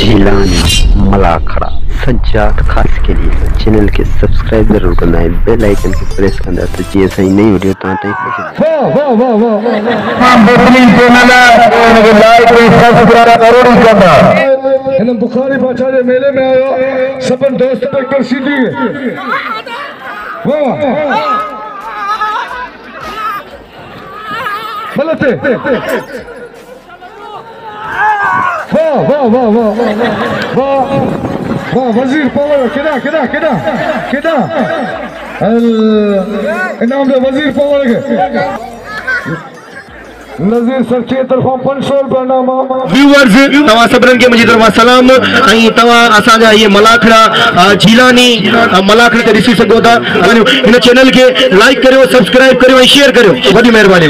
झीलानी मलाखड़ा सज्जाद खास के लिए चैनल के सब्सक्राइब जरूर करना है, बेल आइकन के प्रेस करना है तो जी ऐसा ही नई वीडियो तो आता ही बुखारी बाचारे मेले में आयो सबन दोस्त पर सीधी गलत है। वाह वाह वाह वाह वाह वाह वजीर पावर किदा किदा किदा किदा इनाम दे वजीर पावर के नज़ीर सर के तरफा 500 रुपया नाम व्यूअर्स तवा सबरन के मुझे तरफा सलाम आई तवा असाजा ये मलाखड़ा झीलानी मलाखड़ा ते ॾिसी सघो था। इन चैनल के लाइक करियो, सब्सक्राइब करियो, शेयर करियो, वॾी महिरबानी।